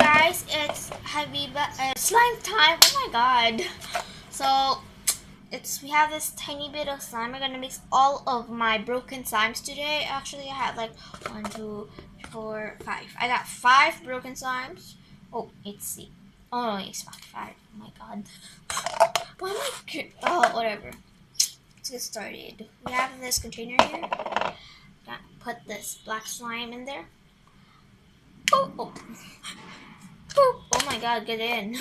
guys, it's Habiba slime time. Oh my god. So we have this tiny bit of slime. I'm gonna mix all of my broken slimes today. Actually, I had like 1, 2, 3, 4, 5. I got 5 broken slimes. Oh, let's see. Oh no, it's not 5. Oh my god. Why am I oh, whatever. Let's get started. We have this container here. Gonna put this black slime in there. Oh, oh. Oh my god, get in.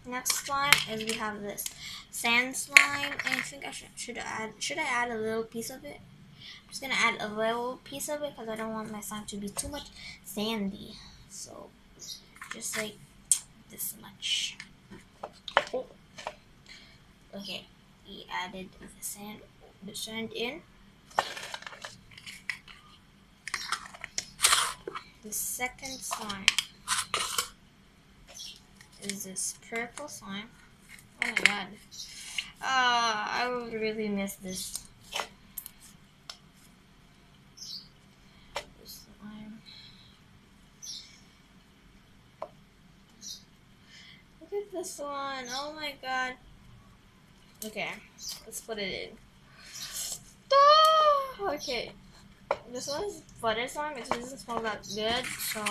Next slime is we have this sand slime. And I think I should I add a little piece of it? I'm just gonna add a little piece of it because I don't want my slime to be too much sandy. So just like this much. Oh. Okay, we added the sand in. The second slime is this purple slime. Oh my god. I would really miss this. Slime. Look at this one. Oh my god. Okay, let's put it in. Okay. This one's butter slime. It doesn't smell that good, so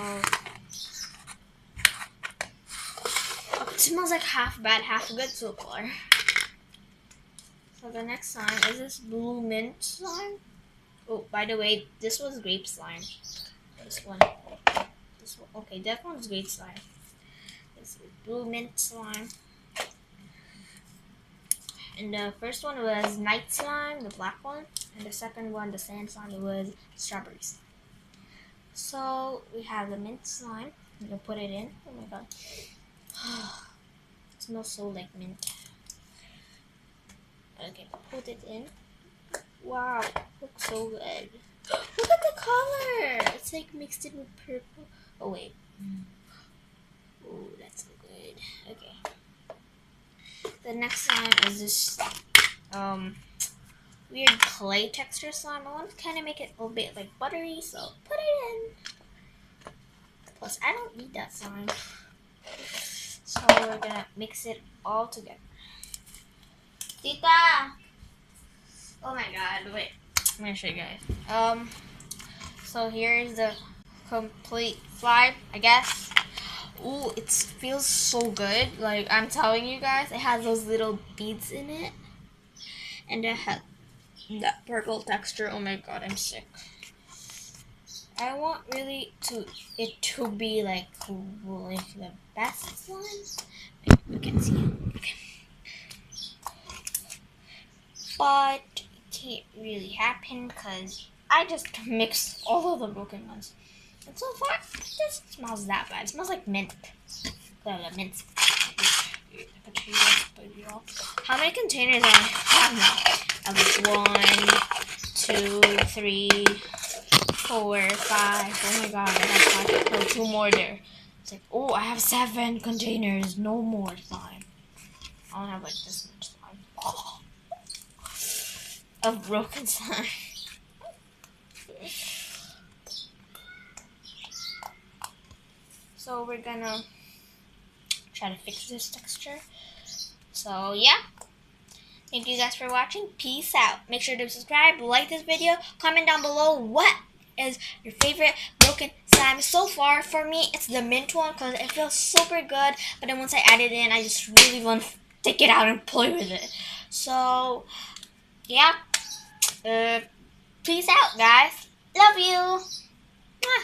it smells like half bad, half good so far. So the next slime is this blue mint slime. Oh, by the way, this was grape slime. This one. Okay, that one's grape slime. This is blue mint slime. And the first one was night slime, the black one. And the second one, the sand slime, was strawberries. So we have the mint slime. I'm gonna put it in. Oh my god. It smells so like mint. Okay, put it in. Wow, looks so good. Look at the color! It's like mixed in with purple. Oh wait. Oh, that's so good. Okay. The next slime is this weird clay texture slime. I want to kind of make it a little bit like buttery, so put it in. Plus, I don't need that slime. So we're gonna mix it all together. Tita! Oh my god, wait. I'm gonna show you guys. So here's the complete slime, I guess. Ooh, it feels so good. Like, I'm telling you guys, it has those little beads in it. And it has that purple texture. Oh my god, I'm sick. I want really it to be like the best one. You can see it. Okay. But it can't really happen because I just mixed all of the broken ones. And so far, it doesn't smell that bad. It smells like mint. Mint. How many containers do I have now? I have 1, 2, 3, 4, 5. Oh my god, I have 5. No, 2 more there. It's like, oh, I have 7 containers. No more slime. I don't have like this much slime. Oh. Of broken slime. So we're gonna try to fix this texture. So yeah. Thank you guys for watching. Peace out. Make sure to subscribe, like this video, comment down below what is your favorite broken slime so far. For me, it's the mint one because it feels super good. But then once I add it in, I just really want to take it out and play with it. So yeah. Peace out, guys. Love you. Mwah.